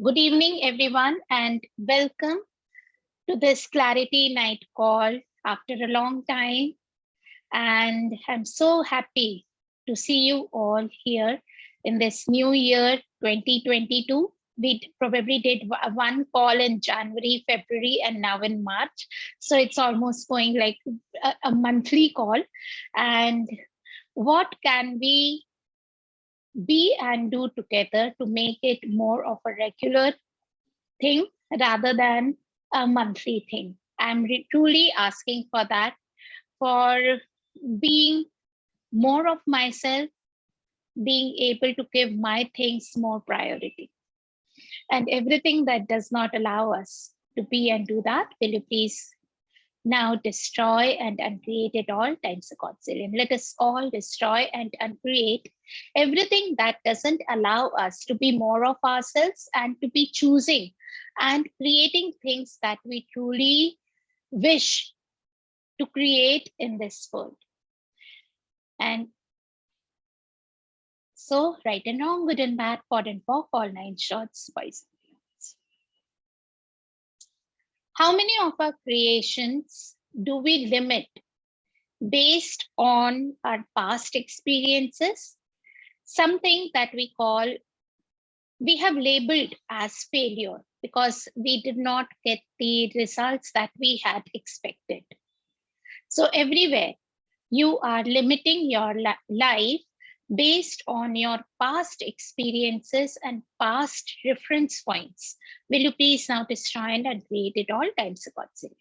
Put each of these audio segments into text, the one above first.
Good evening, everyone, and welcome to this Clarity Night call after a long time. And I'm so happy to see you all here in this new year 2022. We probably did one call in January, February, and now in March. So it's almost going like a monthly call. And what can we be and do together to make it more of a regular thing rather than a monthly thing? I'm truly asking for that, for being more of myself, being able to give my things more priority. And everything that does not allow us to be and do that, will you please now destroy and uncreate it all times a godzillion. Let us all destroy and uncreate everything that doesn't allow us to be more of ourselves and to be choosing and creating things that we truly wish to create in this world. And so, right and wrong, good and bad, pod and pock, all nine shorts, boys and girls. How many of our creations do we limit based on our past experiences? Something that we have labeled as failure because we did not get the results that we had expected. So everywhere you are limiting your life based on your past experiences and past reference points. Will you please now destroy and uncreate it all times a godzillion?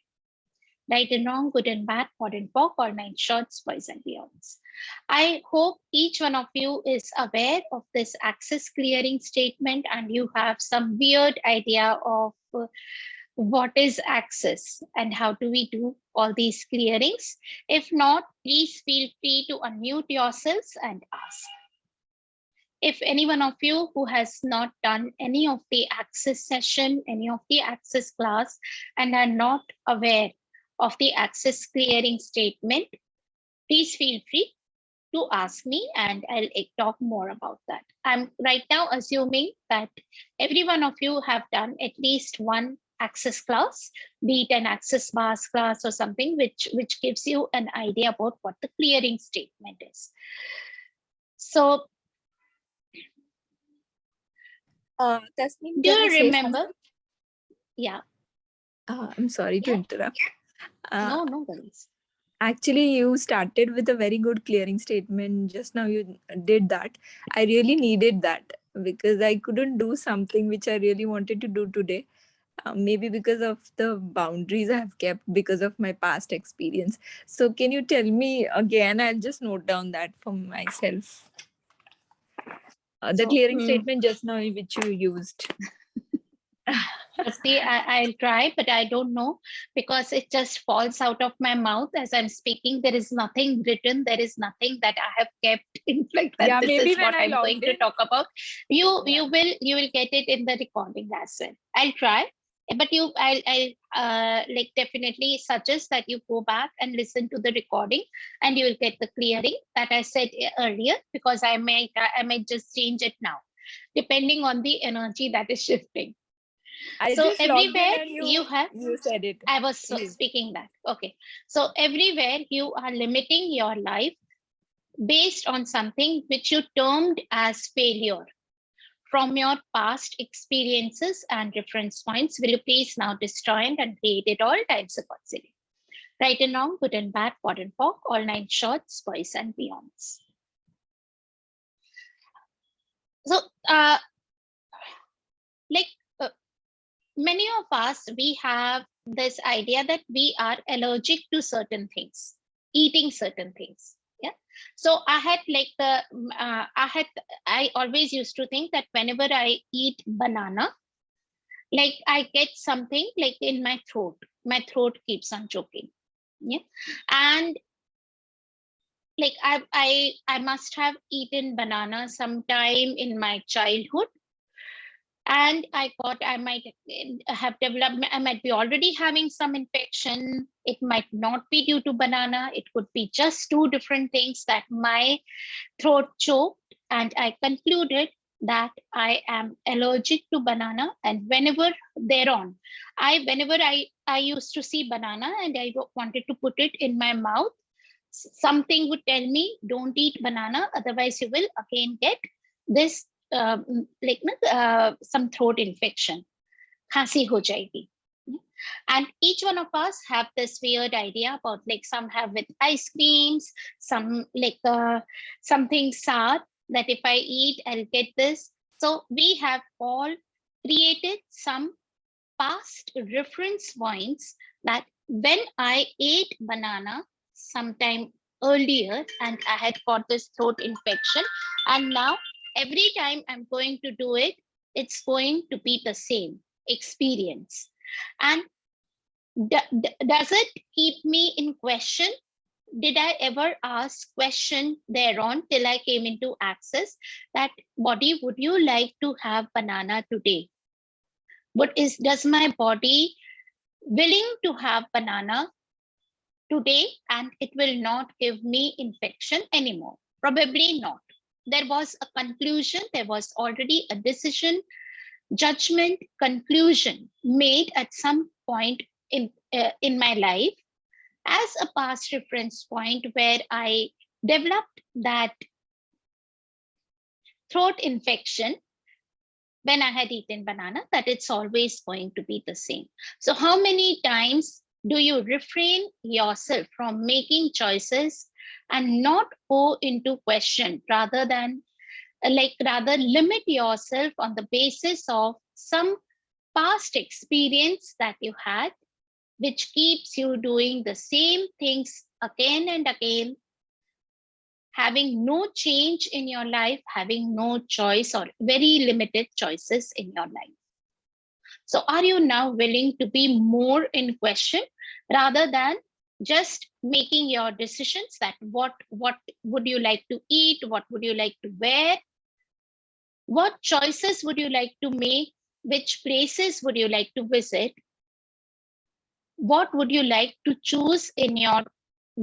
Right and wrong, good and bad, pod and pock, all nine shorts, boys and beyonds. I hope each one of you is aware of this access clearing statement and you have some weird idea of what is access and how do we do all these clearings. If not, please feel free to unmute yourselves and ask. If any one of you who has not done any of the access session, any of the access class, and are not aware of the access clearing statement, please feel free to ask me and I'll talk more about that. I'm right now assuming that every one of you have done at least one access class, be it an access bars class or something which gives you an idea about what the clearing statement is. So Tasneem, do can I you say remember? something? Yeah. I'm sorry to Yeah. interrupt. No worries. Actually, you started with a very good clearing statement. Just now you did that. I really needed that because I couldn't do something which I really wanted to do today. Maybe because of the boundaries I have kept because of my past experience. So, can you tell me again? I'll just note down that for myself. The So clearing statement just now which you used. firstly, I'll try, but I don't know because it just falls out of my mouth as I'm speaking. There is nothing written. There is nothing that I have kept in like that. Yeah, This maybe is when what I I'm going logged to in. talk about. You Yeah. you will get it in the recording as well. I'll try, but I'll like definitely suggest that you go back and listen to the recording, and you will get the clearing that I said earlier because I might just change it now, depending on the energy that is shifting. I So just logged in everywhere and you have, you said it. I was You. speaking that. Okay. So everywhere you are limiting your life based on something which you termed as failure from your past experiences and reference points. Will you please now destroy and create it all times of Godzilla? Right and wrong, good and bad, pod and pock, all nine shorts, boys and beyonds. So, like uh, many of us, we have this idea that we are allergic to certain things, eating certain things. Yeah. So I had like I always used to think that whenever I eat banana, like I get something like in my throat keeps on choking. Yeah. And like I must have eaten banana sometime in my childhood, and I thought I might have developed, I might be already having some infection. It might not be due to banana. It could be just two different things that my throat choked. And I concluded that I am allergic to banana, and whenever thereon, I used to see banana and I wanted to put it in my mouth, something would tell me, don't eat banana, otherwise you will again get this some throat infection, खांसी हो जाएगी. And each one of us have this weird idea about, like, some have with ice creams, some like something sour, that if I eat, I'll get this. So we have all created some past reference points that when I ate banana sometime earlier and I had got this throat infection, and now every time I'm going to do it, it's going to be the same experience. And does it keep me in question? Did I ever ask question thereon till I came into access that, body, would you like to have banana today? Does my body willing to have banana today, and it will not give me infection anymore? Probably not. There was a conclusion, there was already a decision, judgment, conclusion made at some point in my life as a past reference point where I developed that throat infection when I had eaten banana, that it's always going to be the same. So how many times do you refrain yourself from making choices and not go into question, rather limit yourself on the basis of some past experience that you had, which keeps you doing the same things again and again, having no change in your life, having no choice or very limited choices in your life. So are you now willing to be more in question rather than just making your decisions, that what would you like to eat, what would you like to wear, what choices would you like to make, which places would you like to visit, what would you like to choose in your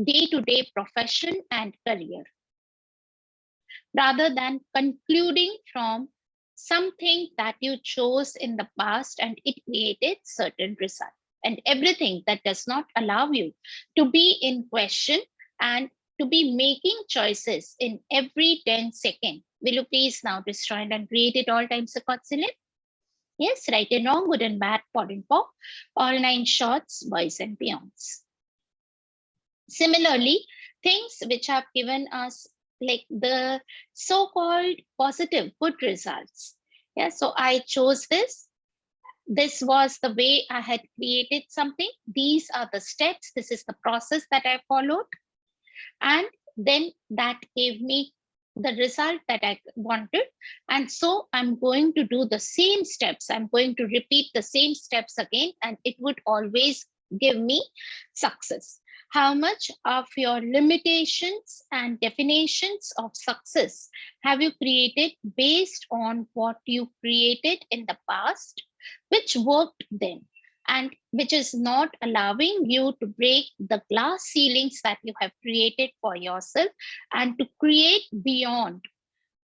day-to-day profession and career, rather than concluding from something that you chose in the past and it created certain result. And everything that does not allow you to be in question and to be making choices in every 10 seconds. Will you please now destroy and create it all times a consonant? Yes, right and wrong, good and bad, pod and pop, all nine shorts, boys and beyonds. Similarly, things which have given us like the so-called positive good results. Yeah, so I chose this. This was the way I had created something. These are the steps. This is the process that I followed. And then that gave me the result that I wanted. And so I'm going to do the same steps. I'm going to repeat the same steps again, and it would always give me success. How much of your limitations and definitions of success have you created based on what you created in the past, which worked then, and which is not allowing you to break the glass ceilings that you have created for yourself and to create beyond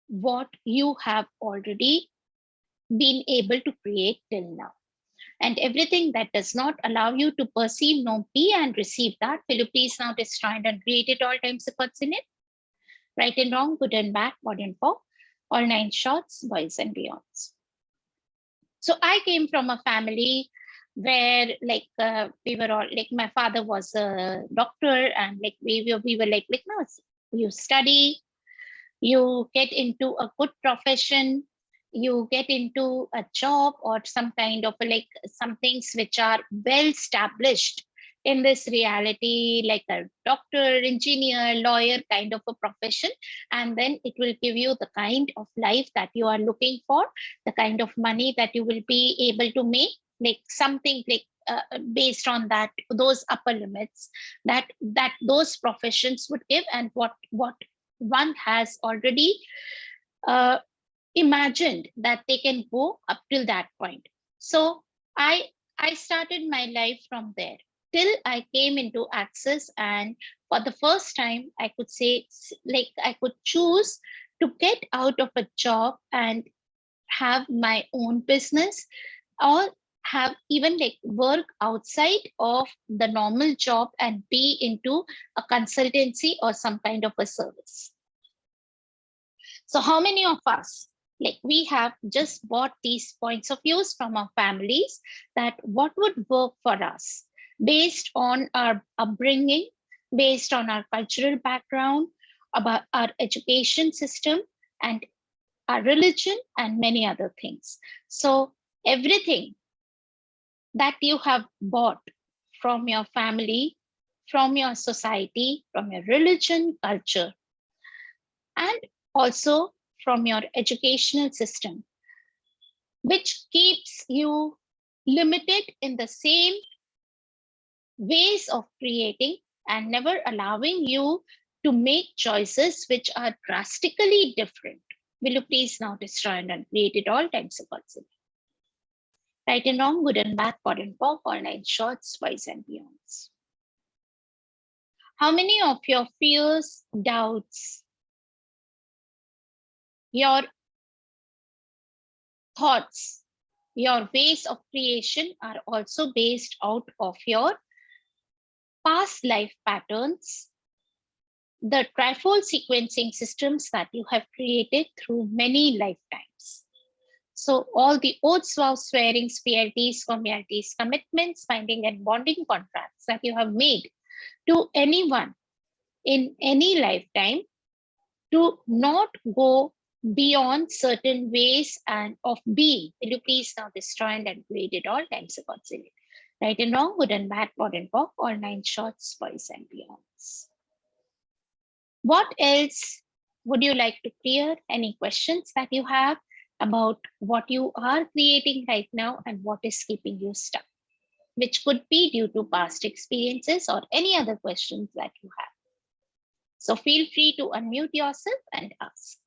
what you have already been able to create till now? And everything that does not allow you to perceive, know, be, and receive that, will you please now destroy and create it all times a consonant? Right and wrong, good and bad, mod and po, all nine shorts, boys and beyonds. So I came from a family where we were all like, my father was a doctor, and like we were like no, you study, you get into a good profession, you get into a job or some kind of some things which are well established in this reality, like a doctor, engineer, lawyer kind of a profession, and then it will give you the kind of life that you are looking for, the kind of money that you will be able to make, like something like based on that, those upper limits that those professions would give, and what one has already imagined that they can go up till that point. So I started my life from there till I came into access, and for the first time I could say, like, I could choose to get out of a job and have my own business or have even like work outside of the normal job and be into a consultancy or some kind of a service. So how many of us, like we have just bought these points of views from our families that what would work for us based on our upbringing, based on our cultural background, about our education system and our religion and many other things. So everything that you have bought from your family, from your society, from your religion, culture, and also from your educational system, which keeps you limited in the same ways of creating and never allowing you to make choices which are drastically different. Will you please now destroy and uncreate it all times equal to right and wrong, good and bad, pot and pork, all nine shorts, twice and beyonds. How many of your fears, doubts, your thoughts, your ways of creation are also based out of your past life patterns, the trifold sequencing systems that you have created through many lifetimes? So all the oaths, vows, swearings, fealties, familiarities, commitments, binding and bonding contracts that you have made to anyone in any lifetime to not go beyond certain ways and of being. Will you please now destroy and create it all times a consulate? Right and wrong, good and bad, pot and pork, all nine shorts, boys and beyonds. What else would you like to clear? Any questions that you have about what you are creating right now and what is keeping you stuck, which could be due to past experiences or any other questions that you have. So feel free to unmute yourself and ask.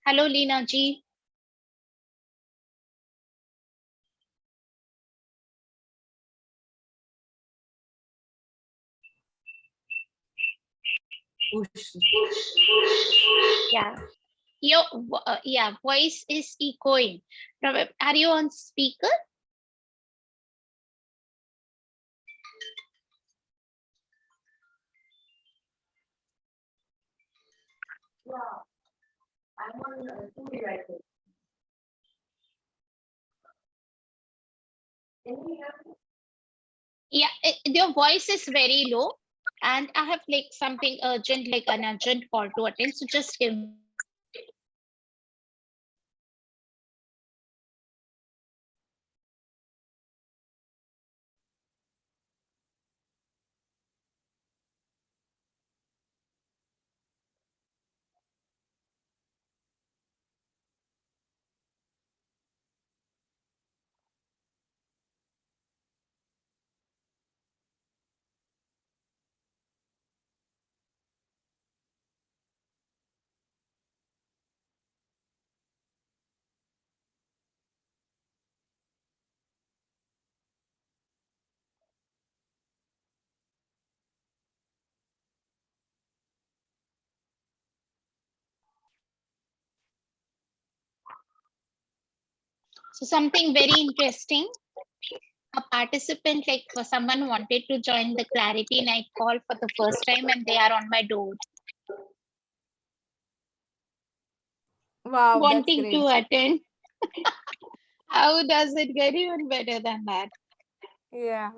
Hello, Leena ji. Yeah, your voice is echoing. Are you on speaker? Yeah, I'm on 2 devices. Can you hear me? Yeah, your voice is very low, and I have like something urgent, like an urgent call to attend. So just give me. So something very interesting. A participant, like for someone wanted to join the Clarity Night call for the first time, and they are on my door Wow, that's wanting to great. attend. How does it get even better than that? Yeah.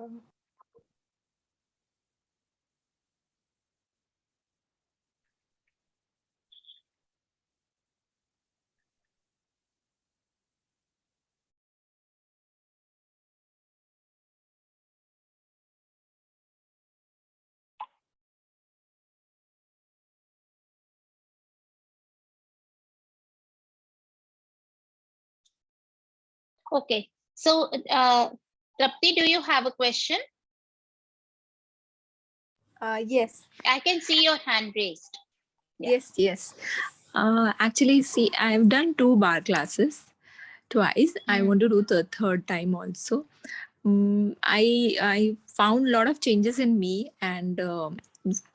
Okay. So, Rapti, do you have a question? Yes. I can see your hand raised. Yeah. Yes. Actually, see, I've done 2 bar classes twice. I want to do the third time also. I found a lot of changes in me, and to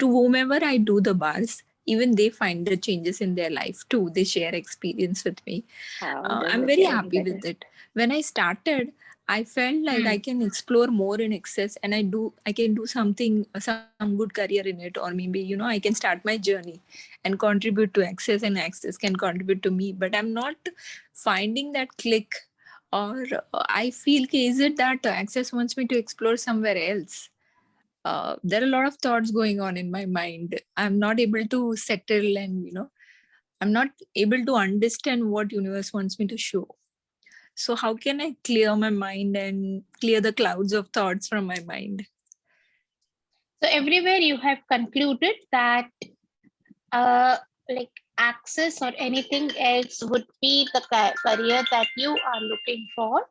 whomever I do the bars, even they find the changes in their life too. They share experience with me. How does I'm it very get happy better? with it. When I started, I felt like Hmm. I can explore more in Access, and I can do something, some good career in it, or maybe, I can start my journey and contribute to Access, and Access can contribute to me. But I'm not finding that click, or I feel, is it that Access wants me to explore somewhere else? There are a lot of thoughts going on in my mind. I'm not able to settle, and I'm not able to understand what universe wants me to show. So how can I clear my mind and clear the clouds of thoughts from my mind? So everywhere you have concluded that uh, like access or anything else would be the career that you are looking for,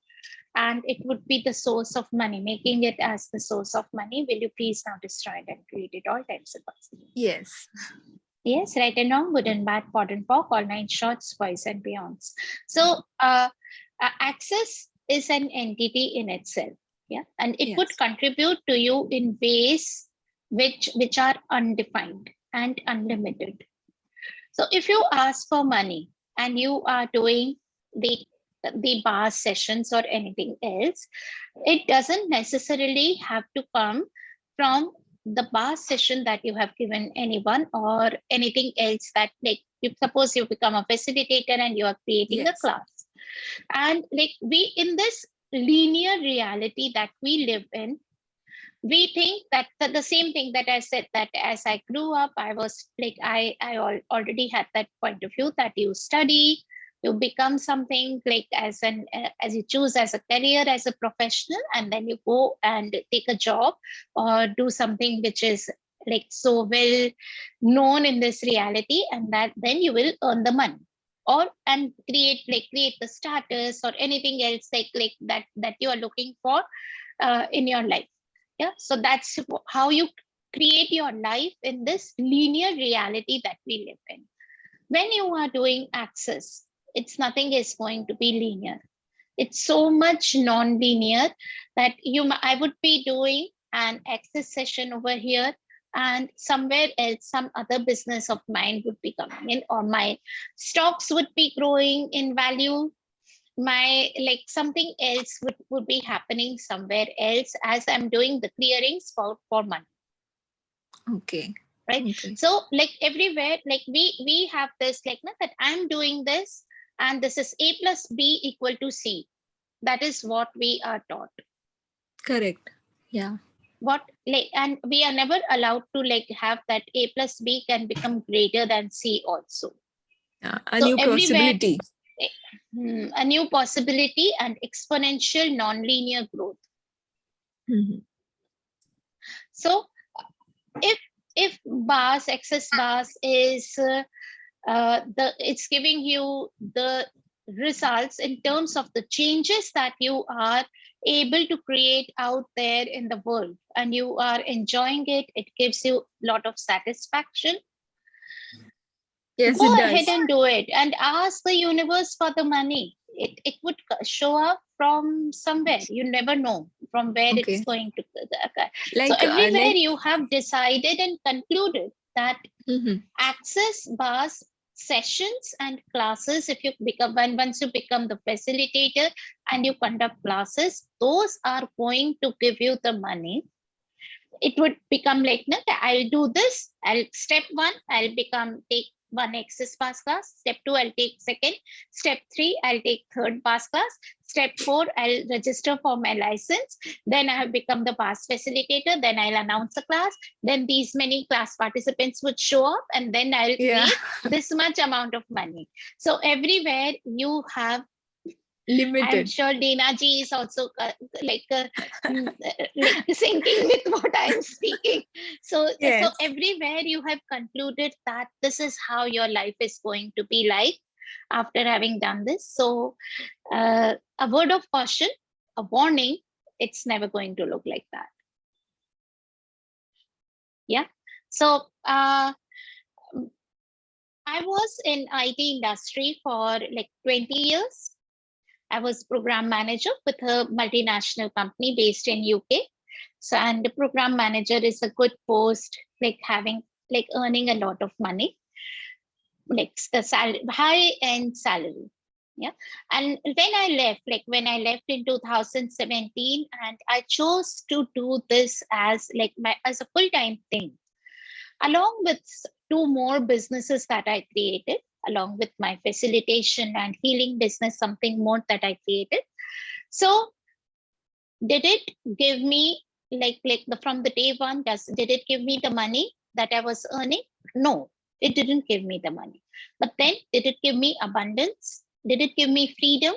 and it would be the source of money, making it as the source of money. Will you please now destroy it and create it all times impossible? Yes. Yes, right and wrong, good and bad, pot and pock, all nine shorts, boys and beyonds. So access is an entity in itself. Yeah, and it would Yes. contribute to you in ways which are undefined and unlimited. So if you ask for money and you are doing the the bar sessions or anything else, it doesn't necessarily have to come from the bar session that you have given anyone or anything else that, like, you suppose you become a facilitator and you are creating a Yes. class, and like we in this linear reality that we live in, we think that the same thing that I said, that as I grew up, I was like, already had that point of view that you study, you become something like as you choose as a career, as a professional, and then you go and take a job or do something which is like so well known in this reality, and that then you will earn the money or and create the status or anything else like that you are looking for in your life. Yeah, so that's how you create your life in this linear reality that we live in. When you are doing access, it's nothing is going to be linear. It's so much non-linear that I would be doing an access session over here, and somewhere else some other business of mine would be coming in, or my stocks would be growing in value, my like something else would be happening somewhere else as I'm doing the clearings for money, Okay. right? Okay. So like everywhere, like we have this like that I'm doing this, and this is a plus b equal to c. That is what we are taught. Correct. Yeah. What like, and we are never allowed to like have that a plus b can become greater than c also. Yeah. A So new everywhere, possibility. a new possibility and exponential nonlinear growth. Mhm. So if bars access bars is the it's giving you the results in terms of the changes that you are able to create out there in the world, and you are enjoying it, it gives you a lot of satisfaction, Yes, go it ahead does. and do it and ask the universe for the money. It would show up from somewhere, you never know from where it's Okay. going to occur. So Like. everywhere you have decided and concluded that Mhm. access bars sessions and classes, if you become once you become the facilitator and you conduct classes, those are going to give you the money. It would become like, no, I'll do this. I'll step one, I'll become take one access pass class. Step two, I'll take second. Step three, I'll take third pass class. Step four, I'll register for my license. Then I have become the pass facilitator. Then I'll announce a class. Then these many class participants would show up, and then I'll Yeah. create this much amount of money. So everywhere you have, I'm Limited. sure Dina ji is also like like syncing with what I'm speaking. So Yes. everywhere you have concluded that this is how your life is going to be like after having done this. So a word of caution, a warning: it's never going to look like that. Yeah. So I was in IT industry for like 20 years. I was program manager with a multinational company based in UK. So, and the program manager is a good post, like having, like earning a lot of money. like a high-end salary. Yeah. And when I left in 2017, and I chose to do this as as a full-time thing, along with two more businesses that I created, along with my facilitation and healing business, something more that I created. So did it give me from the day one, did it give me the money that I was earning? No, it didn't give me the money. But then did it give me abundance? Did it give me freedom?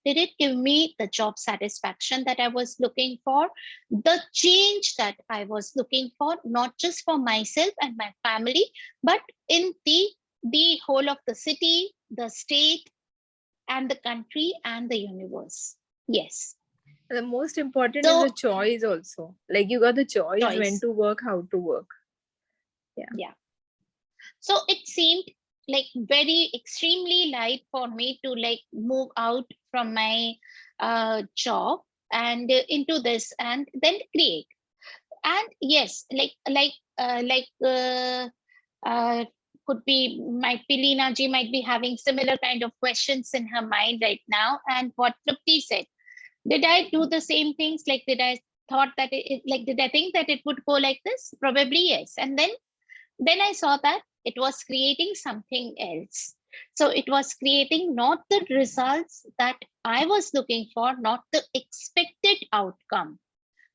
Did it give me the job satisfaction that I was looking for? The change that I was looking for, not just for myself and my family, but in the whole of the city, the state, and the country and the universe? Yes. The most important is So the choice also. Like you got the choice when choice. to work, how to work. Yeah. So it seemed like very extremely light for me to move out from my job and into this and then create. And yes, uh, could be, might be Leena ji might be having similar kind of questions in her mind right now. And what Trupti said, did I do the same things? Like, did I thought that did I think that it would go like this? Probably yes. And then I saw that it was creating something else. So it was creating not the results that I was looking for, not the expected outcome,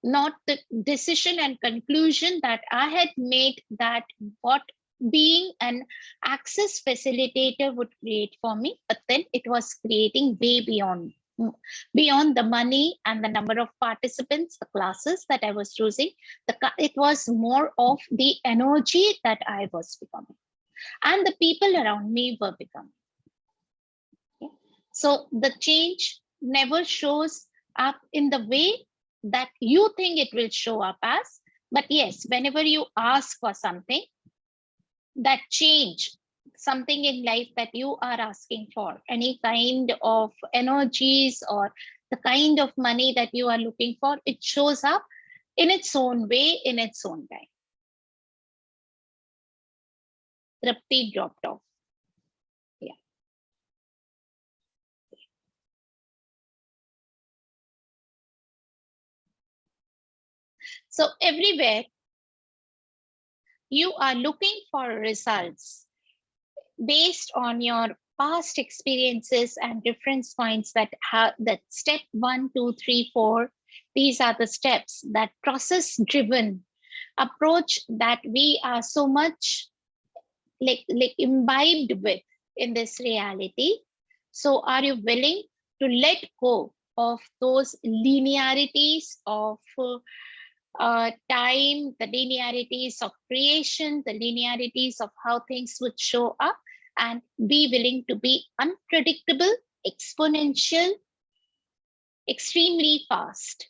not the decision and conclusion that I had made, that what being an access facilitator would create for me, but then it was creating way beyond the money and the number of participants, the classes that I was choosing. It was more of the energy that I was becoming and the people around me were becoming. Okay? So the change never shows up in the way that you think it will show up as. But yes, whenever you ask for something, that change, something in life that you are asking for, any kind of energies or the kind of money that you are looking for, it shows up in its own way, in its own time. Trapti dropped off. Yeah. So everywhere you are looking for results based on your past experiences and reference points that have that step 1, 2, 3, 4. These are the steps, that process driven approach that we are so much imbibed with in this reality. So are you willing to let go of those linearities of time, the linearities of creation, the linearities of how things would show up, and be willing to be unpredictable, exponential, extremely fast?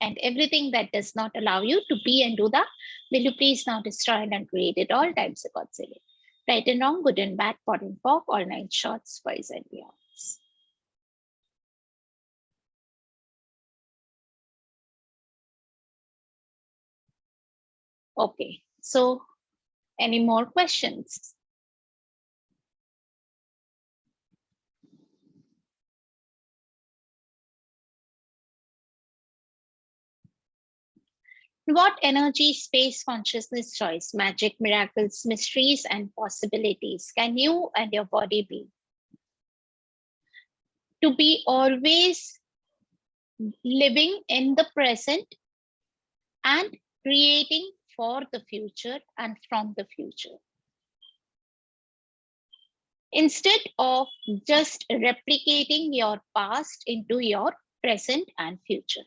And everything that does not allow you to be and do that, will you please now destroy and uncreate it all times of God's will. Right and wrong, good and bad, pot and pork, all nine shorts, boys and beyonds. Okay, so any more questions? What energy, space, consciousness, choice, magic, miracles, mysteries, and possibilities can you and your body be? To be always living in the present and creating for the future and from the future. Instead of just replicating your past into your present and future.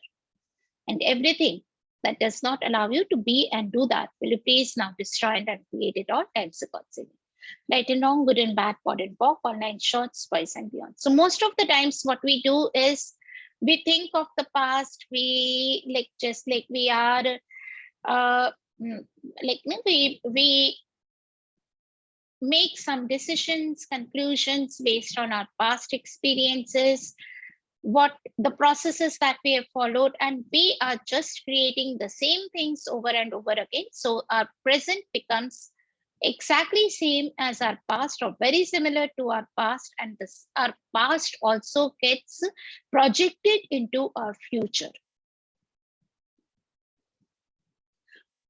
And everything that does not allow you to be and do that, will you please now destroy and create it all times of God's will. Right and wrong, good and bad, pot and pork, all nine shorts, boys and beyond. So most of the times what we do is we think of the past, we we are we make some decisions, conclusions based on our past experiences, what the processes that we have followed, and we are just creating the same things over and over again. So our present becomes exactly same as our past or very similar to our past, and this our past also gets projected into our future,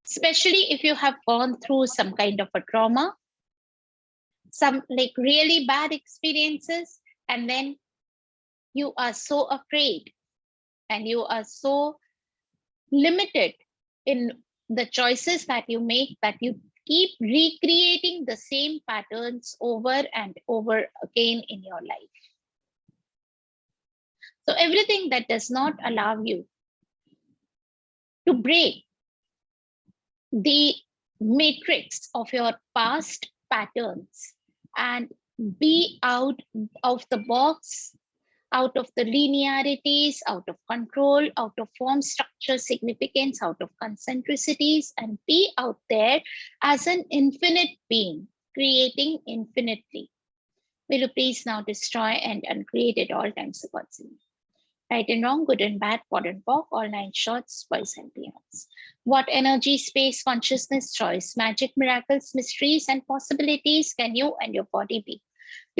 especially if you have gone through some kind of a trauma, some like really bad experiences, and then you are so afraid and you are so limited in the choices that you make that you keep recreating the same patterns over and over again in your life. So everything that does not allow you to break the matrix of your past patterns and be out of the box, out of the linearities, out of control, out of form, structure, significance, out of concentricities, and be out there as an infinite being, creating infinitely. Will you please now destroy and uncreate at all times the God's image? Right and wrong, good and bad, pod and pock, all nine shorts, boys and beyonds. What energy, space, consciousness, choice, magic, miracles, mysteries, and possibilities can you and your body be?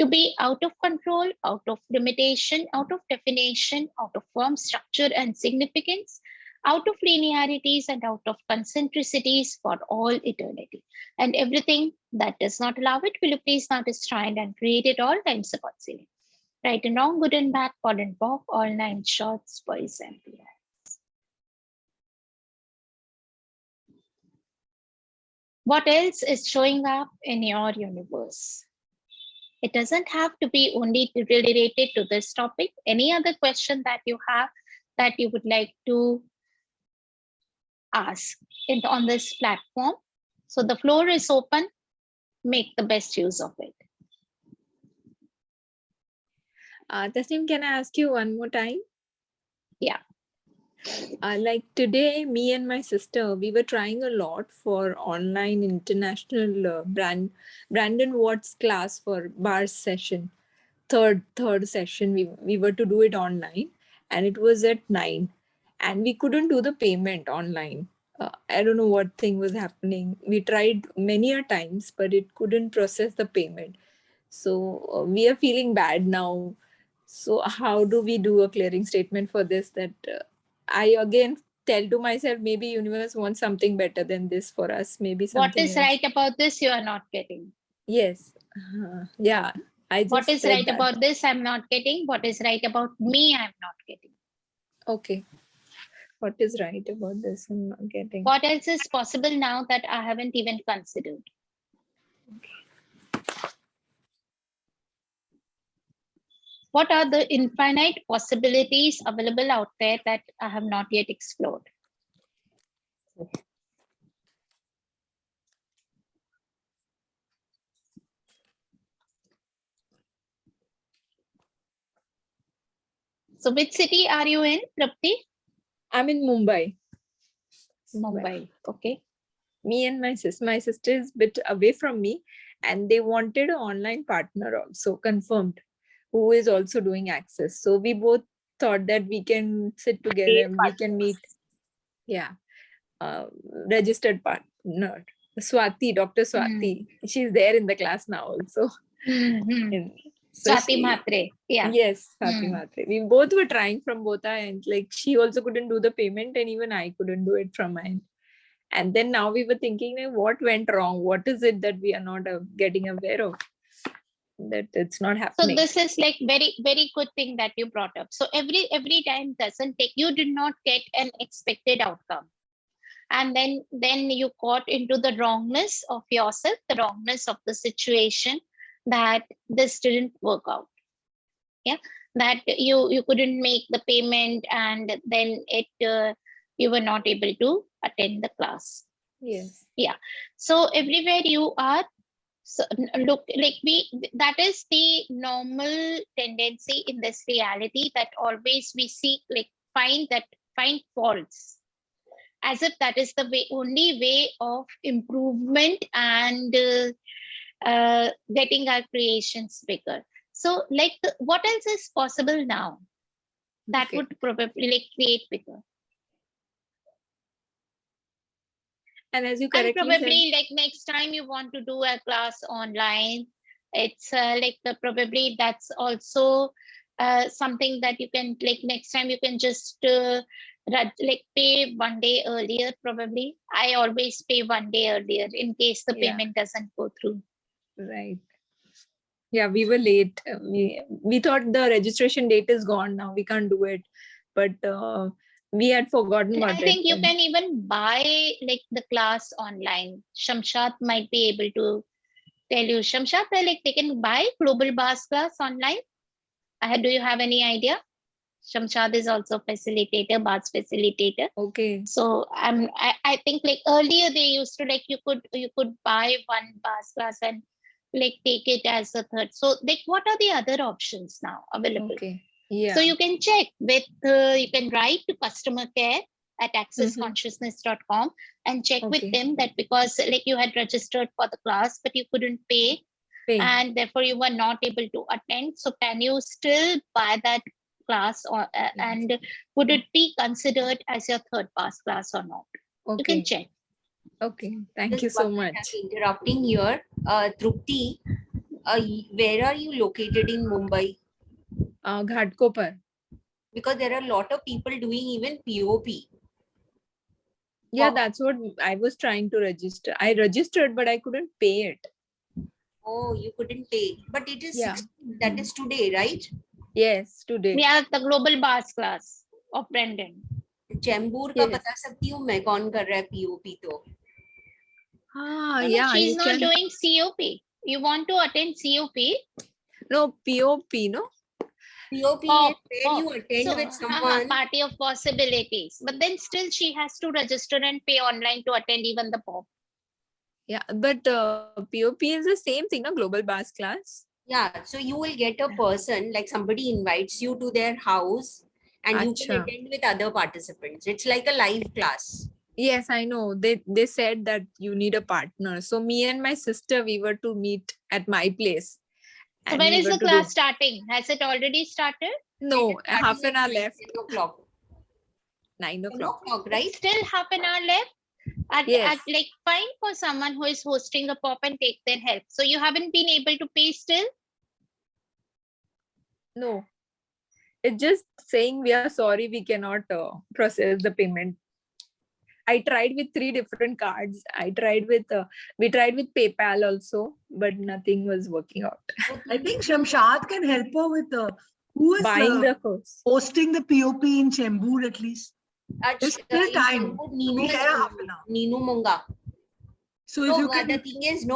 To be out of control, out of limitation, out of definition, out of form, structure, and significance, out of linearities, and out of concentricities for all eternity. And everything that does not allow it, will you please now destroy and create it all times the God's will. Right and wrong, good and bad, pod and pock, all nine shorts, boys and beyonds. What else is showing up in your universe? It doesn't have to be only related to this topic. Any other question that you have that you would like to ask on this platform? So the floor is open. Make the best use of it. Tasneem, can I ask you one more time? Yeah. Like today, me and my sister, we were trying a lot for online international Brandon Watts class for bars session. Third session, we were to do it online, and it was at 9, and we couldn't do the payment online. I don't know what thing was happening. We tried many a times, but it couldn't process the payment. So we are feeling bad now. So how do we do a clearing statement for this? That I again tell to myself, maybe universe wants something better than this for us. Maybe What something is else. right about this you are not getting? Yes. Yeah. I just What is said right that. about this I'm not getting? What is right about me I'm not getting? Okay. What is right about this? I'm not getting. What else is possible now that I haven't even considered? What are the infinite possibilities available out there that I have not yet explored? So which city are you in, Trapti? I'm in Mumbai. Mumbai. Okay. Me and my sister is a bit away from me, and they wanted an online partner also confirmed, who is also doing access. So we both thought that we can sit together and we can meet. Yeah. Registered partner. Swati, Dr. Swati. She's there in the class now also. So Swati Mhatre. Yeah. Yes, Swati Mhatre. We both were trying from both our ends. Like she also couldn't do the payment, and even I couldn't do it from my end. And then now we were thinking, what went wrong? What is it that we are not getting aware of? That it's not So happening. this is like very, very good thing that you brought up. So every time doesn't take, you did not get an expected outcome. And then you caught into the wrongness of yourself, the wrongness of the situation, that this didn't work out. Yeah, that you couldn't make the payment, and then you were not able to attend the class. Yes. Yeah. So everywhere you are, so look, like that is the normal tendency in this reality, that always we seek, like find faults, as if that is the only way of improvement and getting our creations bigger. So like what else is possible now that would probably like create bigger? And as you And correctly said, probably like next time you want to do a class online, it's probably that's also something that you can, like next time you can just like pay 1 day earlier. Probably I always pay 1 day earlier in case the Yeah. payment doesn't go through. right. Yeah, we were late. We thought the registration date is gone now. We can't do it. But we had forgotten And about I it. think you then. can even buy like the class online. Shamshat might be able to tell you. Shamshat, like they can buy Global Bars class online. Do you have any idea? Shamshad is also facilitator, Bars facilitator. Okay. So I think like earlier they used to like you could buy one Bars class and like take it as a third. So like what are the other options now available? Okay. Yeah. So you can check with you can write to customer care at accessconsciousness.com and check with Okay. them that because like you had registered for the class but you couldn't pay Pay. and therefore you were not able to attend. So can you still buy that class or and would it be considered as your third pass class or not? You can Okay. check. Okay. Thank Just you so one minute, much. I'm interrupting here. Trupti, where are you located in Mumbai? Ghatkopar. Because there are a lot of people doing even POP. Yeah, Oh. that's what I was trying to register. I registered, but I couldn't pay it. Oh, you couldn't pay. But it is Yeah. 16, that is today, right? Yes, today. Yeah, the global bars class of Brendan. Chembur का Yes. बता सकती हूँ मैं कौन कर रहा है POP तो. Ah, No, yeah, she's you not can. doing COP. You want to attend COP? No, POP, no? POP Oh, is where you attend so, with someone. party of possibilities. But then still she has to register and pay online to attend even the POP. Yeah, but POP is the same thing, no? Global Bars class. Yeah, so you will get a person, like somebody invites you to their house and you can Acha. attend with other participants. It's like a live class. Yes, I know. They said that you need a partner. So me and my sister, we were to meet at my place. So And when we is were the to class do. starting? Has it already started? No, It is half starting an hour at left. 10 o'clock. 9 10 o'clock. o'clock, It's right? still half an hour left. Yes. At like fine for someone who is hosting a POP and take their help. So you haven't been able to pay still? No. It's just saying we are sorry, we cannot process the payment. I tried with 3 different cards. We tried with PayPal also, but nothing was working out. I think Shamshad can help her with who is Buying the course. hosting the POP in Chembur at least. There's still time. Ninu We is have half an hour. Ninu Munga. So if No, you the can, thing is,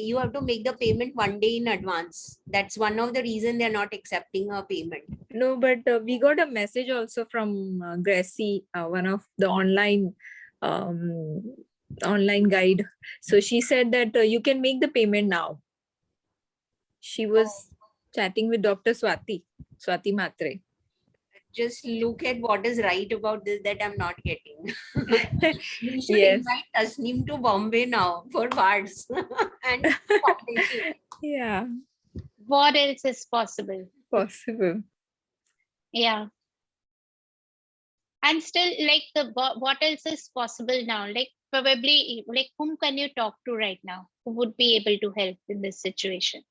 you have to make the payment 1 day in advance. That's one of the reason they're not accepting a payment. No, but we got a message also from Gracie, one of the online guide. So she said that you can make the payment now. She was chatting with Dr. Swati Matre. Just look at what is right about this that I'm not getting. We should Yes. invite Tasneem to Bombay now for bars and competition. Yeah, What else is possible? possible. Yeah. And still like what else is possible now? Like probably like whom can you talk to right now who would be able to help in this situation?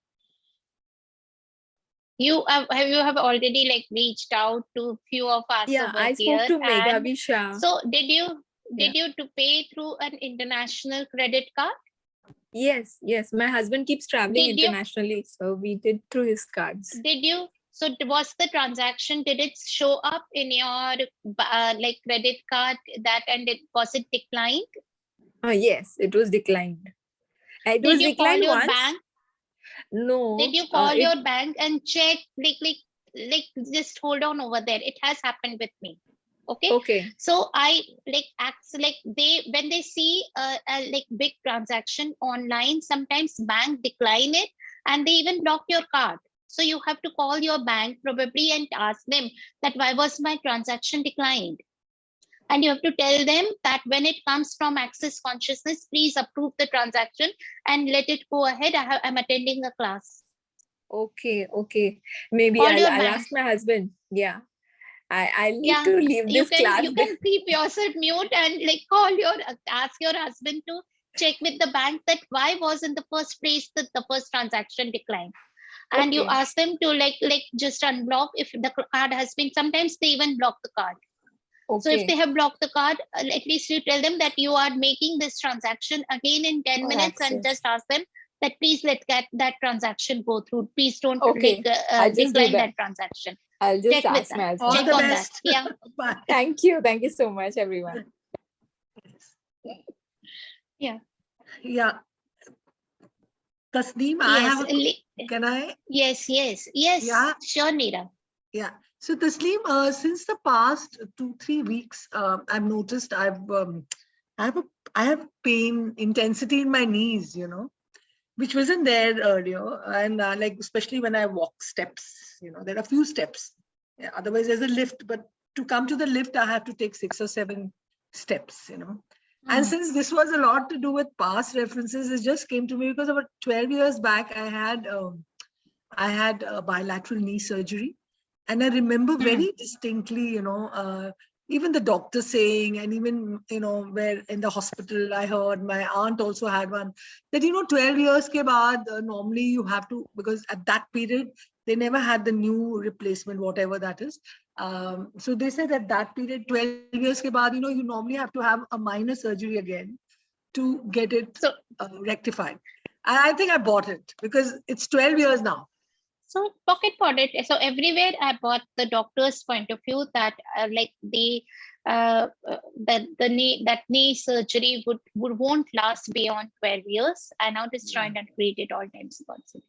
You have already like reached out to few of us Yeah, over I spoke here to Megha and Visha. so did you to pay through an international credit card? Yes. My husband keeps traveling Did you internationally, so we did through his cards. so was the transaction, did it show up in your like credit card that and was it declined? Yes, it was declined. It was Did you call declined your once. bank? No. Did you call it- your bank and check like just hold on over there? It has happened with me. Okay. Okay. So I like acts like they when they see a like big transaction online, sometimes bank decline it and they even block your card. So you have to call your bank probably and ask them that why was my transaction declined? And you have to tell them that when it comes from Access Consciousness, please approve the transaction and let it go ahead. I'm attending a class. Okay. Maybe Call your I'll bank. ask my husband. Yeah. I need Yeah, to leave you this class. can keep yourself mute and like ask your husband to check with the bank that why was in the first place that the first transaction declined. And you Okay. ask them to like just unblock if the card has been, sometimes they even block the card. So if Okay. they have blocked the card, at least you tell them that you are making this transaction again in 10 For minutes and access. just ask them that please let that transaction go through. Please don't Okay. I'll just do decline that. that transaction. I'll just Check with ask that. my All husband. Check the on that. best. Yeah. Bye. Thank you. Thank you so much, everyone. Yeah. Yeah. Tasneem, I Yes. have a, can I? Yes. Yeah. Sure, Neera. Yeah. So Tasneem, since the past 2-3 weeks, I've noticed I have pain intensity in my knees, which wasn't there earlier. And like, especially when I walk steps, there are few steps. Yeah, otherwise there's a lift, but to come to the lift, I have to take 6 or 7 steps, And since this was a lot to do with past references, it just came to me because about 12 years back, I had a bilateral knee surgery. And I remember very distinctly, even the doctor saying, and even, where in the hospital I heard, my aunt also had one, that, 12 years ke baad, normally you have to, because at that period, they never had the new replacement, whatever that is. So they said at that period, 12 years ke baad, you normally have to have a minor surgery again to get it So rectified. And I think I bought it because it's 12 years now. So pocket product. So everywhere I bought the doctor's point of view that like the knee surgery won't last beyond 12 years. I now destroyed and created all times possible.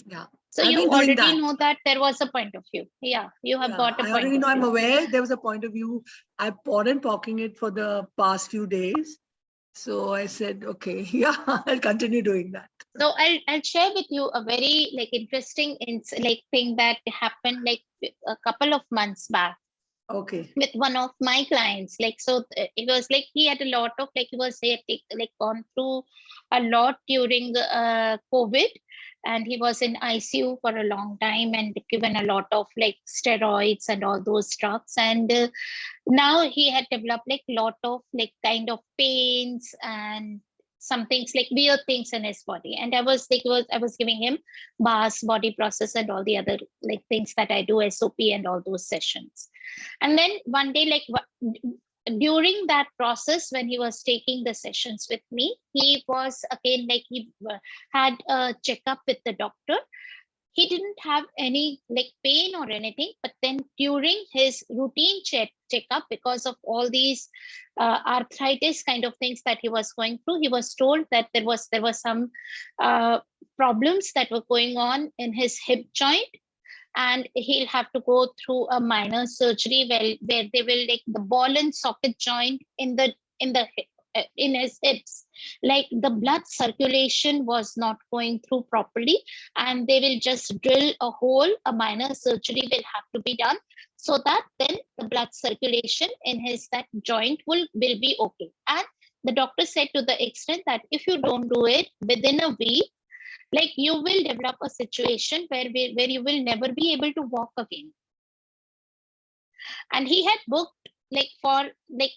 Yeah. So I've you been doing already that. know that there was a point of view. Yeah, you have got a I point already of know. I'm view. aware there was a point of view. I've bought and pocketing it for the past few days. So I said, okay, yeah, I'll continue doing that. So I'll share with you a very like interesting thing that happened like a couple of months back. Okay. With one of my clients, like, so it was like he had a lot of like he was like gone through a lot during COVID, and he was in ICU for a long time and given a lot of like steroids and all those drugs, and now he had developed like lot of like kind of pains and some things like weird things in his body. And I was giving him bars, body process, and all the other like things that I do, SOP and all those sessions. And then one day, like during that process, when he was taking the sessions with me, he was again like he had a checkup with the doctor. He didn't have any like pain or anything, but then during his routine checkup, because of all these arthritis kind of things that he was going through, he was told that there was some problems that were going on in his hip joint, and he'll have to go through a minor surgery where they will like the ball and socket joint in the in his hips, like the blood circulation was not going through properly, and they will just drill a hole. A minor surgery will have to be done so that then the blood circulation in his that joint will be okay. And the doctor said to the extent that if you don't do it within a week, like you will develop a situation where you will never be able to walk again. And he had booked like for like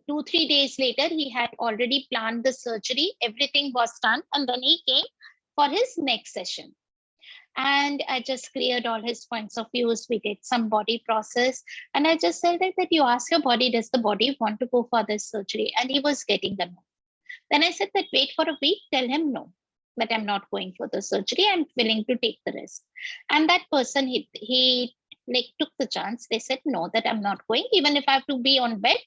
2-3 days later, he had already planned the surgery, everything was done, and then he came for his next session. And I just cleared all his points of views. We did some body process, and I just said that you ask your body, does the body want to go for this surgery? And he was getting the no. Then I said that wait for a week, tell him no, that I'm not going for the surgery, I'm willing to take the risk. And that person, he like took the chance. They said no, that I'm not going. Even if I have to be on bed,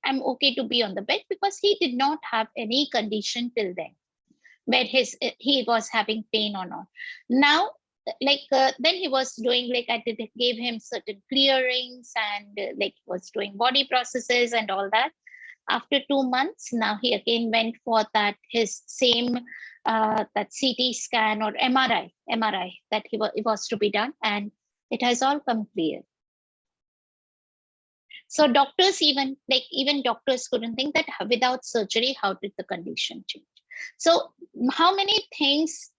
I'm okay to be on the bed, because he did not have any condition till then where he was having pain or not. Now, like then he was doing like gave him certain clearings, and like was doing body processes and all that. After 2 months, now he again went for that his same that CT scan or MRI that it was to be done, and it has all come clear. So doctors even doctors couldn't think that without surgery, how did the condition change? So how many things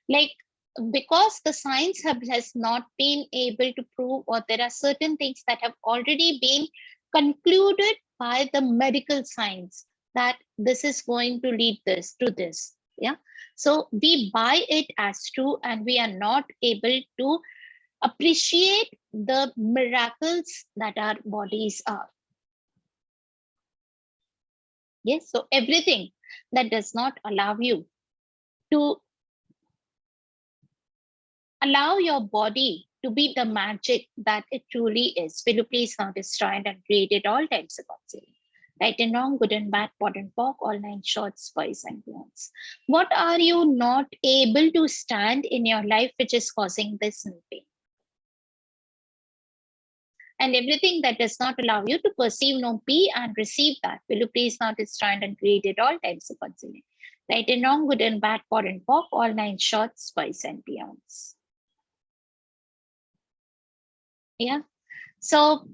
like because the science has not been able to prove, or there are certain things that have already been concluded by the medical science that this is going to lead this to this. Yeah. So we buy it as true, and we are not able to appreciate the miracles that our bodies are. Yes. So everything that does not allow you to allow your body to be the magic that it truly is. Will you please now destroy and create it all times about zero? Right and wrong, good and bad, pot and pock, all nine shorts, boys and beyonds. What are you not able to stand in your life which is causing this pain? And everything that does not allow you to perceive no P and receive that, will you please now destroy and create it all times upon zero? Right and wrong, good and bad, pot and pock, all nine shorts, boys and beyonds. Yeah. So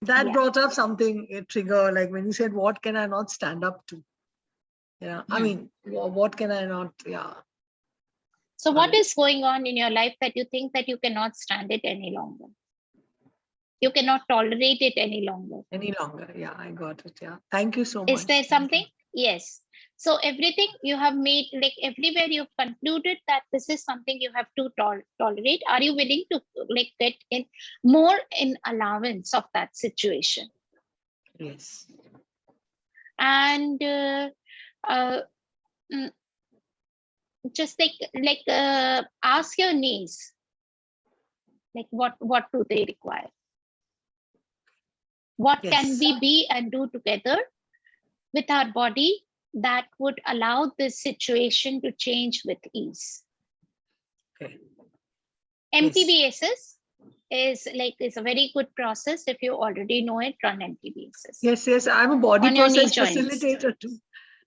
That yeah. brought up something, a trigger, like when you said, what can I not stand up to? Yeah, I mean, what can I not, yeah. So what Sorry. is going on in your life that you think that you cannot stand it any longer? You cannot tolerate it any longer. Any longer. Yeah, I got it. Yeah. Thank you so Is much. there Thank you. something? Yes. So everything you have made, like everywhere you've concluded that this is something you have to tolerate. Are you willing to like get in more in allowance of that situation? Yes. And uh, mm, just ask your knees, like what do they require? What can Yes. we be and do together with our body that would allow this situation to change with ease? Okay. MTBSS is a very good process. If you already know it, run MTBSS. Yes, yes. I'm a body On your knee process joints. facilitator too.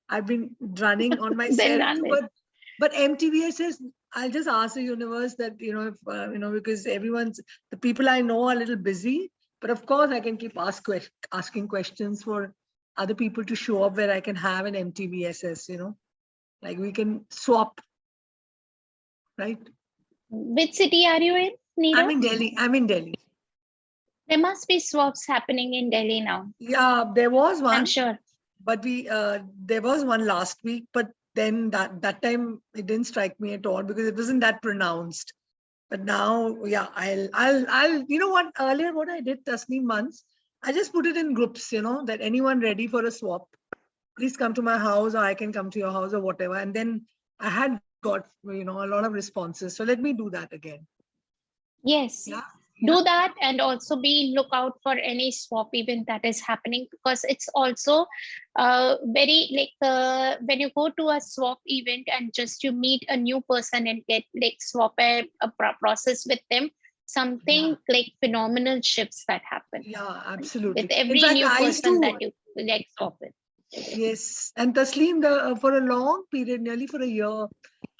I've been running on Then myself, run it. but MTBSS, I'll just ask the universe that, if, because the people I know are a little busy, but of course I can keep asking questions for other people to show up where I can have an MTBSS, like we can swap, right? Which city are you in, Neera? I'm in Delhi. I'm in Delhi. There must be swaps happening in Delhi now. Yeah, there was one. I'm sure. But there was one last week, but then that time it didn't strike me at all because it wasn't that pronounced. But now, yeah, I'll you know what, earlier what I did, Tasneem, months, I just put it in groups, that anyone ready for a swap, please come to my house, or I can come to your house or whatever. And then I had got, a lot of responses. So let me do that again. Yes. Yeah. Do that, and also be lookout for any swap event that is happening, because it's also very when you go to a swap event and just you meet a new person and get swap a process with them, something phenomenal shifts that happen. Yeah, absolutely. With every In fact, new I used person to, that you swap with. yes. And Tasleem, for a long period, nearly for a year,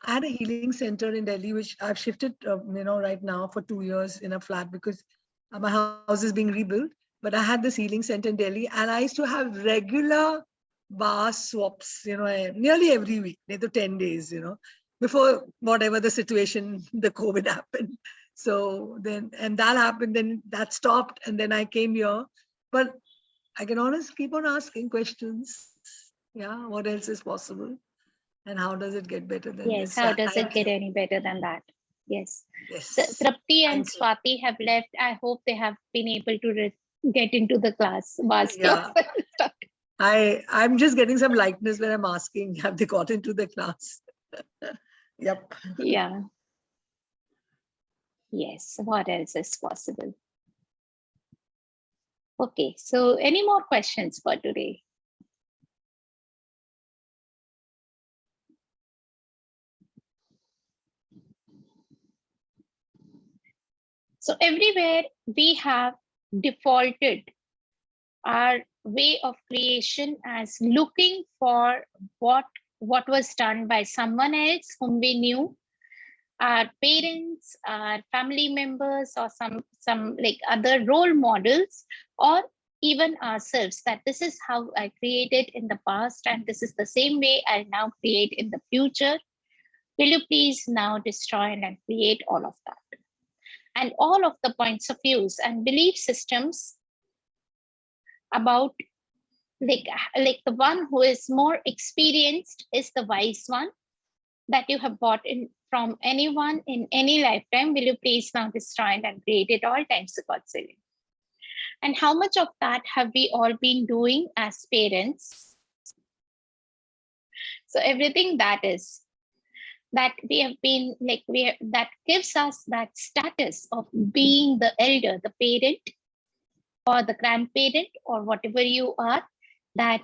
I had a healing center in Delhi, which I've shifted, right now for 2 years in a flat because my house is being rebuilt. But I had this healing center in Delhi, and I used to have regular bar swaps, nearly every week, 10 days, before whatever the situation, the COVID happened. So then, and that happened, then that stopped, and then I came here. But I can honestly keep on asking questions. Yeah, what else is possible? And how does it get better than Yes, this? how Yeah, does it thank get you. any better than that? Yes. So Yes. Trapti and Thank you. Swati have left. I hope they have been able to get into the class. Yeah. I'm just getting some likeness when I'm asking, have they got into the class? Yep. Yeah. Yes. What else is possible? Okay. So any more questions for today? So everywhere we have defaulted our way of creation as looking for what was done by someone else whom we knew, our parents, our family members, or some other role models, or even ourselves, that this is how I created in the past and this is the same way I'll now create in the future. Will you please now destroy and create all of that? And all of the points of views and belief systems about like the one who is more experienced is the wise one that you have bought in from anyone in any lifetime. Will you please now destroy and create it all times the God saving? And how much of that have we all been doing as parents? So everything that is that we have been like that gives us that status of being the elder, the parent or the grandparent or whatever you are, that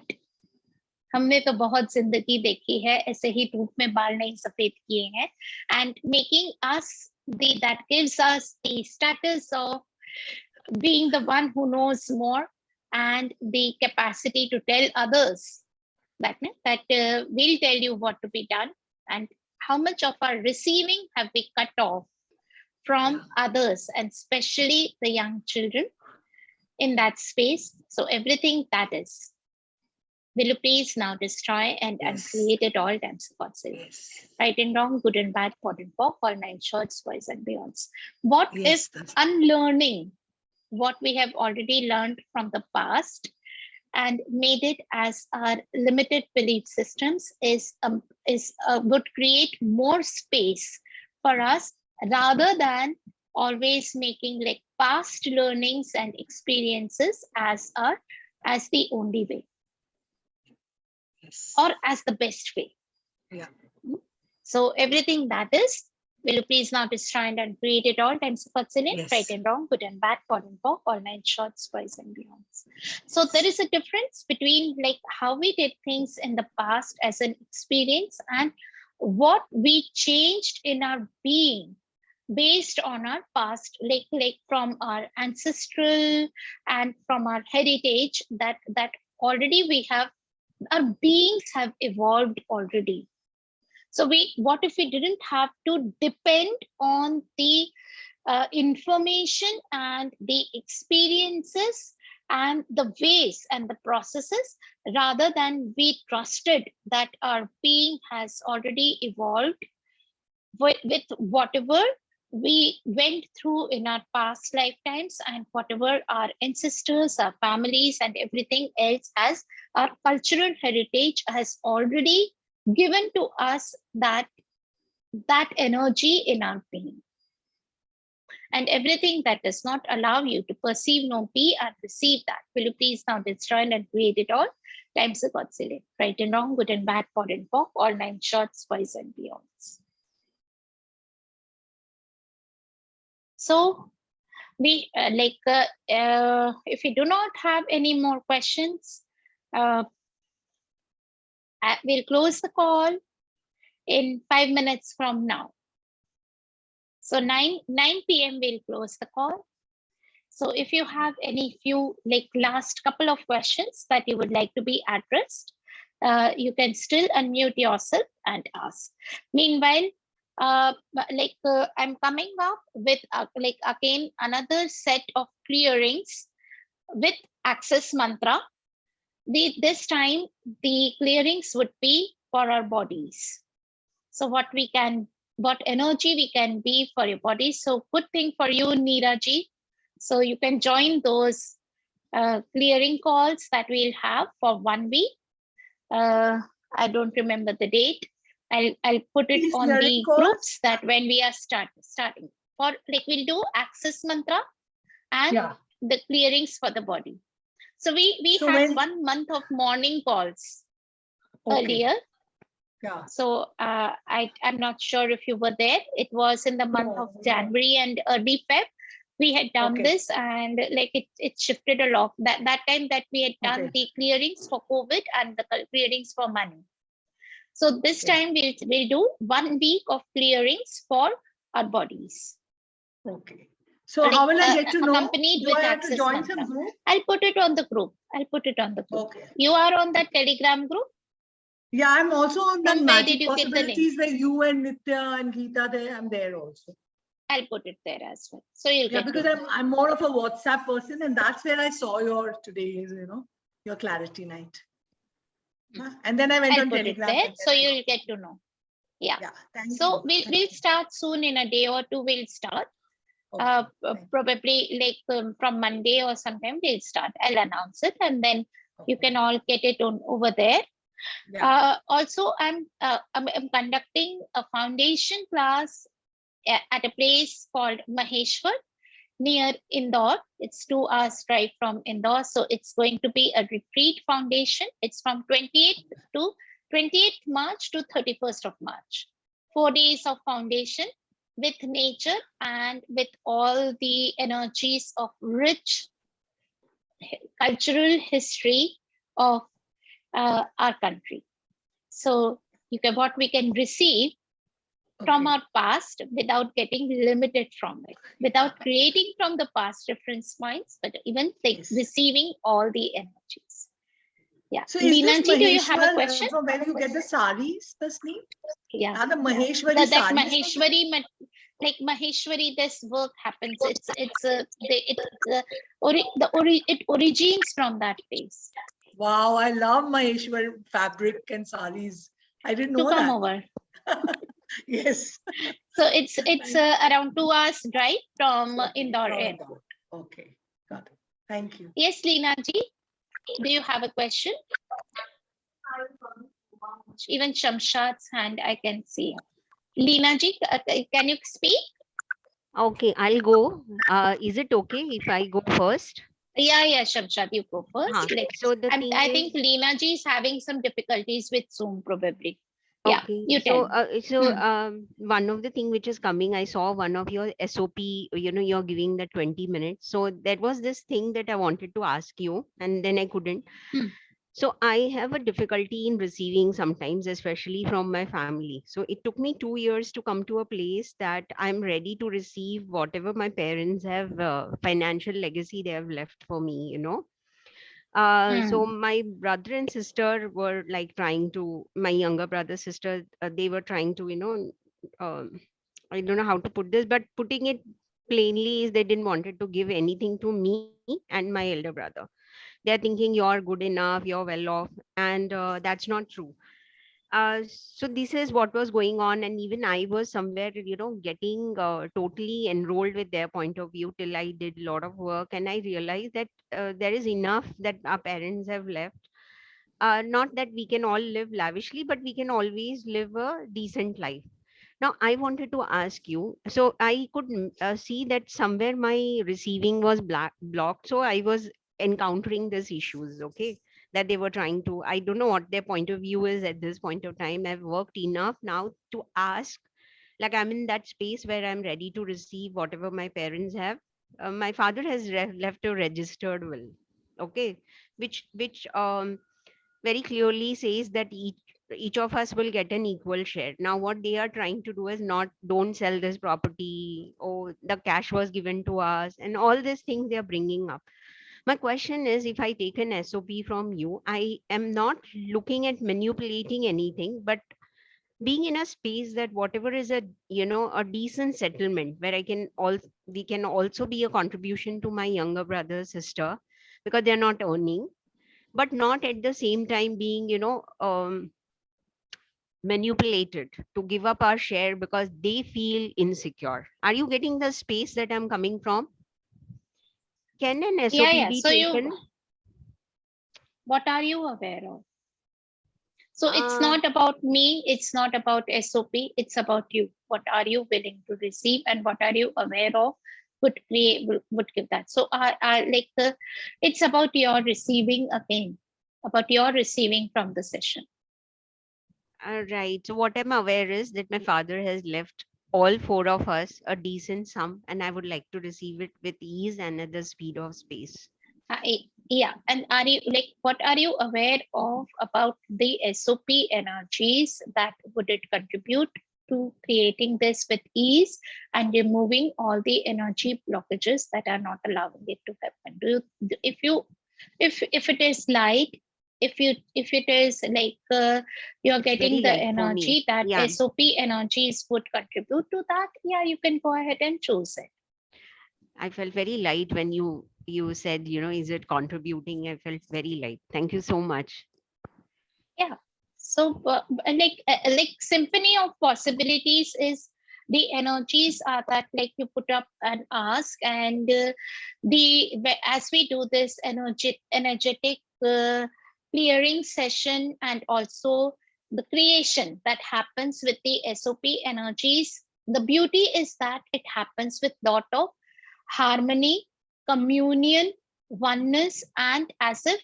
हमने तो बहुत जिंदगी देखी है, ऐसे ही धूप में बाल नहीं सफेद किए हैं, and making us that gives us the status of being the one who knows more and the capacity to tell others that we'll tell you what to be done. And how much of our receiving have we cut off from others, and especially the young children in that space? So everything that is, will you please now destroy and create it all times God's will. Right and wrong, good and bad, pot and pork, all nine shorts, boys and beyonds. What if unlearning what we have already learned from the past and made it as our limited belief systems would create more space for us, rather than always making like past learnings and experiences as the only way or as the best way. So everything that is, will you please now destroy and create it all times of right and wrong, good and bad, pot and pork, all nine shorts, boys and beyonds. So there is a difference between like how we did things in the past as an experience and what we changed in our being based on our past, like from our ancestral and from our heritage that already we have, our beings have evolved already. So what if we didn't have to depend on the information and the experiences and the ways and the processes, rather than we trusted that our being has already evolved with whatever we went through in our past lifetimes and whatever our ancestors, our families and everything else has, our cultural heritage has already given to us that energy in our being. And everything that does not allow you to perceive, know, be and receive that, will you please now destroy and create it all times the God select, right and wrong, good and bad, pot and pork, all nine shorts, boys and beyonds. So we if we do not have any more questions, we'll close the call in 5 minutes from now. So 9 p.m. we'll close the call. So if you have any few last couple of questions that you would like to be addressed, you can still unmute yourself and ask. Meanwhile, I'm coming up with again another set of clearings with access mantra. This time the clearings would be for our bodies. So what energy we can be for your body. So good thing for you, Neeraji. So you can join those clearing calls that we'll have for 1 week. I don't remember the date. I'll put it on the groups that when we are starting for we'll do access mantra and the clearings for the body. So we had 1 month of morning calls earlier. Yeah. So I'm not sure if you were there. It was in the month of January and early Feb. We had done this and it shifted a lot. That time that we had done the clearings for COVID and the clearings for money. So this time we'll do 1 week of clearings for our bodies. Okay. So how will I get to know? Accompanied Do with I have to access join mantra. some group? I'll put it on the group. Okay. You are on that Telegram group? Yeah, I'm also on the From where did Magic you get the link? Possibilities where you and Nitya and Geeta there. I'm there also. I'll put it there as well. So you'll get because I'm more of a WhatsApp person, and that's where I saw your today's, your clarity night. And then I went I'll on put Telegram. it there, so you'll get to know. Yeah. Yeah, thank So you. we'll Thank you. start soon. In a day or two, we'll start. Okay, thank you. Probably like from Monday or sometime we'll start. I'll announce it, and then you Okay. can all get it on over there. Yeah. Also, I'm conducting a foundation class at a place called Maheshwar near Indore. It's 2 hours drive from Indore. So it's going to be a retreat foundation. It's from 28th March to 31st of March. 4 days of foundation with nature and with all the energies of rich cultural history of our country. So what we can receive from Okay. our past without getting limited from it, without creating from the past reference points, but even like Yes. receiving all the energies. Yeah. So is this Leenaji, do you have a Maheshwar question? from where you get the saris, Tasneem? Yeah. The Maheshwari That saris. Maheshwari, like Maheshwari, this work happens. It originates from that place. Wow, I love Maheshwar fabric and saris. I didn't To know come that. over. Yes. So it's around 2 hours drive from Okay, Indore from Airport. Indore. Okay, got it. Thank you. Yes, Leenaji, do you have a question? Even Shamshad's hand I can see. Leenaji, can you speak? Okay, I'll go. Is it okay if I go first? Yeah, Shamshad, you go first. Huh. So the thing I is, think Leenaji is having some difficulties with Zoom, probably. Yeah, okay. you So, tell. one of the thing which is coming, I saw one of your SOP. You're giving the 20 minutes. So that was this thing that I wanted to ask you, and then I couldn't. Hmm. So I have a difficulty in receiving sometimes, especially from my family. So it took me 2 years to come to a place that I'm ready to receive whatever my parents have financial legacy they have left for me. So Hmm. my brother and sister were like trying to, my younger brother, sister, they were trying to, um, I don't know how to put this, but putting it plainly is they didn't wanted to give anything to me and my elder brother. They're thinking you're good enough, you're well off, and that's not true. So this is what was going on, and even I was somewhere, getting totally enrolled with their point of view till I did a lot of work, and I realized that there is enough that our parents have left. Not that we can all live lavishly, but we can always live a decent life. Now, I wanted to ask you. So I could see that somewhere my receiving was blocked. So I was encountering these issues. Okay, that they were trying to. I don't know what their point of view is at this point of time. I've worked enough now to ask. Like I'm in that space where I'm ready to receive whatever my parents have. My father has left a registered will. Okay, which very clearly says that each of us will get an equal share. Now what they are trying to do is not, don't sell this property, or the cash was given to us, and all these things they are bringing up. My question is, if I take an SOP from you, I am not looking at manipulating anything, but being in a space that whatever is a decent settlement where I can all we can also be a contribution to my younger brother, sister, because they're not earning, but not at the same time being manipulated to give up our share because they feel insecure. Are you getting the space that I'm coming from? Can an SOP Yeah. be So taken? what are you aware of? So it's uh, not about me, it's not about SOP, it's about you. What are you willing to receive and what are you aware of would give that. So I like it's about your receiving again, about your receiving from the session. right, so what I'm aware is that my father has left all four of us a decent sum, and I would like to receive it with ease and at the speed of space. Yeah, and are you like what are you aware of about the SOP energies that would it contribute to creating this with ease and removing all the energy blockages that are not allowing it to happen? If it is light, if it is like you're It's very getting the light for me. energy that Yeah, SOP energies would contribute to that, yeah, you can go ahead and choose it. I felt very light when you said, is it contributing? I felt very light. Thank you so much. Yeah. So like symphony of possibilities is the energies are that like you put up and ask, and as we do this energetic clearing session, and also the creation that happens with the SOP energies, the beauty is that it happens with lot of harmony, communion, oneness, and as if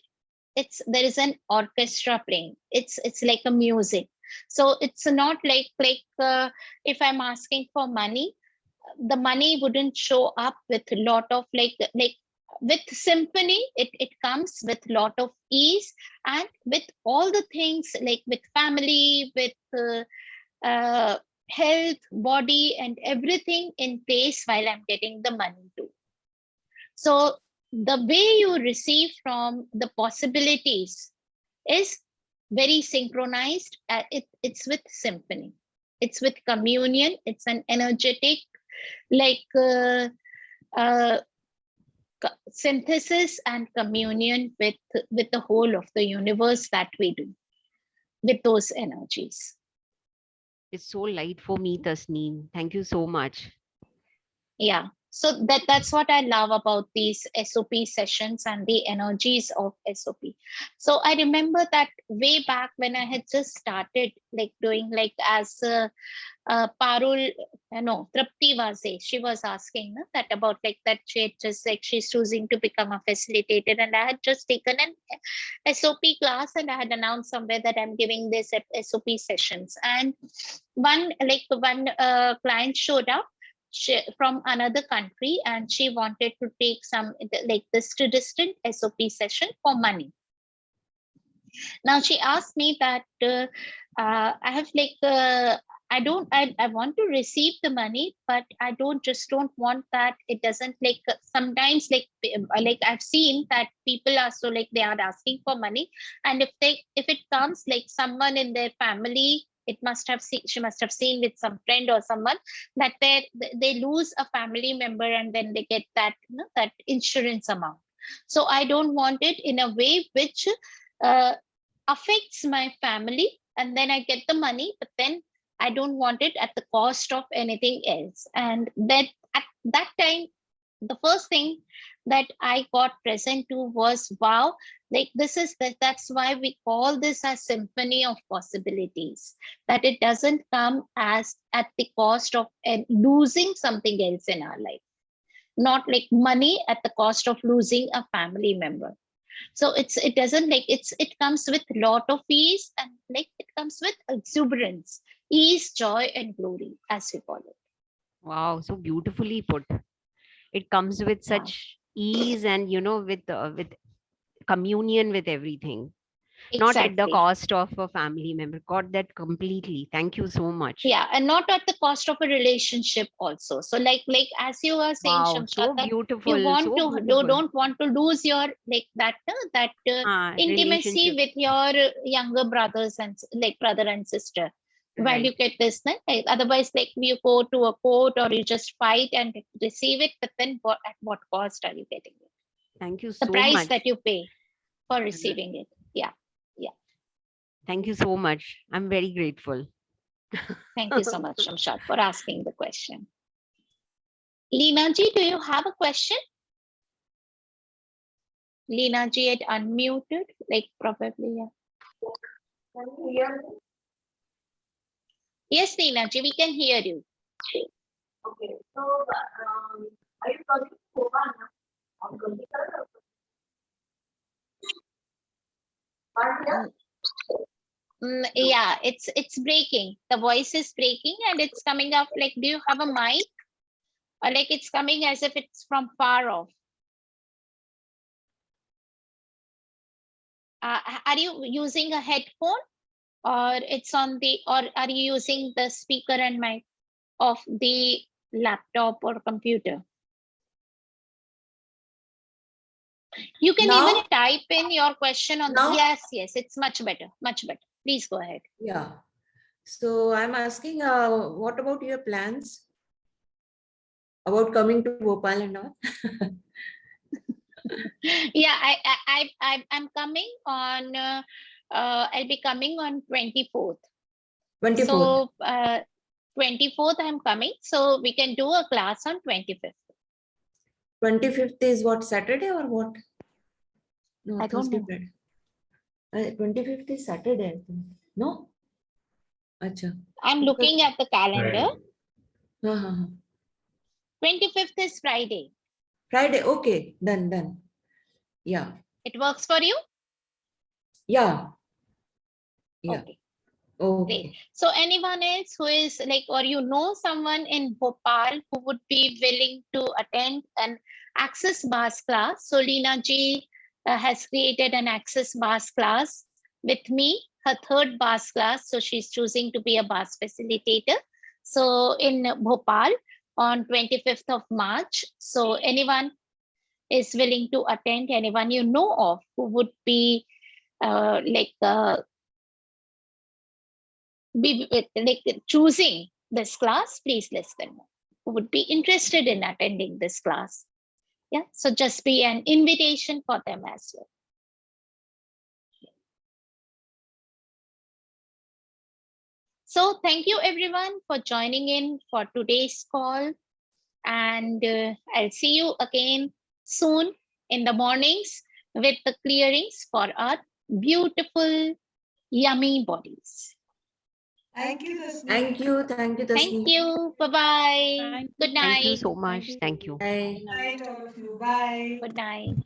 there is an orchestra playing. It's like a music. So it's not like if I'm asking for money, the money wouldn't show up with a lot of like with symphony. It comes with lot of ease, and with all the things like with family, with health, body, and everything in place while I'm getting the money too. So the way you receive from the possibilities is very synchronized. It's with symphony. It's with communion. It's an energetic, like synthesis and communion with the whole of the universe that we do with those energies. It's so light for me, Tasneem. Thank you so much. Yeah. So that's what I love about these SOP sessions and the energies of SOP. So I remember that way back when I had just started like doing like as Parul, no, Trapti was she was asking that about like that she had just like she's choosing to become a facilitator, and I had just taken an SOP class, and I had announced somewhere that I'm giving this SOP sessions, and one client showed up from another country, and she wanted to take some like this to distant SOP session for money. Now she asked me that I have like I want to receive the money, but I don't want that. It doesn't like sometimes like I've seen that people are so like they are asking for money, and if it comes like someone in their family, she must have seen with some friend or someone that they lose a family member, and then they get that that insurance amount. So I don't want it in a way which affects my family, and then I get the money, but then I don't want it at the cost of anything else. And that at that time, the first thing that I got present to was, wow, like that's why we call this a symphony of possibilities, that it doesn't come as at the cost of losing something else in our life, not like money at the cost of losing a family member. So it doesn't like it comes with lot of ease, and like it comes with exuberance, ease, joy, and glory, as we call it. Wow, so beautifully put. It comes with Yeah. such ease and with communion with everything. Not at the Exactly. cost of a family member. Got that completely. Thank you so much. Yeah, and not at the cost of a relationship also. So like as you were saying, Wow, Shamsha, so that you beautiful, want so to beautiful. don't want to lose your like that intimacy Relationship. with your younger brothers and like brother and sister while Right. you get this. Like, otherwise, like you go to a court or you just fight and receive it, but then at what cost are you getting it? Thank you The so price much. that you pay for Right. receiving it. Yeah. Thank you so much. I'm very grateful. Thank you so much, Shamshad, for asking the question. Leena ji, do you have a question? Leena ji had unmuted, like probably, yeah. Can you hear me? Yes, Leena ji, we can hear you. Okay. So, are you talking to Koban on computer? Yeah, it's breaking. The voice is breaking and it's coming up like, do you have a mic? Or like it's coming as if it's from far off. Are you using a headphone, or it's on the, or are you using the speaker and mic of the laptop or computer? You can Now? even type in your question on. Now? Yes, it's much better, much better. Please go ahead. Yeah. So I'm asking, what about your plans about coming to Bhopal and all? Yeah, I'm coming on I'll be coming on 24th. 24th. So 24th I'm coming. So we can do a class on 25th. 25th is what, Saturday or what? No, I don't Thursday, know. Friday. 25th is Saturday, I think. No? Acha. I'm looking at the calendar. Uh-huh. 25th is Friday. Friday, okay, done. Yeah. It works for you? Yeah. Yeah. Okay. Okay. Great. So anyone else who is like, or you know someone in Bhopal who would be willing to attend an Access Bars class. So Leena ji has created an Access Bars class with me, her third Bars class. So she's choosing to be a Bars facilitator. So in Bhopal on 25th of March. So anyone is willing to attend, anyone you know of who would be choosing this class, please let them know who would be interested in attending this class. Yeah, so just be an invitation for them as well. So thank you everyone for joining in for today's call, and I'll see you again soon in the mornings with the clearings for our beautiful, yummy bodies. Thank you, Tasneem. Thank you, Tasneem. Thank you. Bye-bye. Good night. Thank you so much. Thank you. Bye. Good night, all of you. Bye. Good night.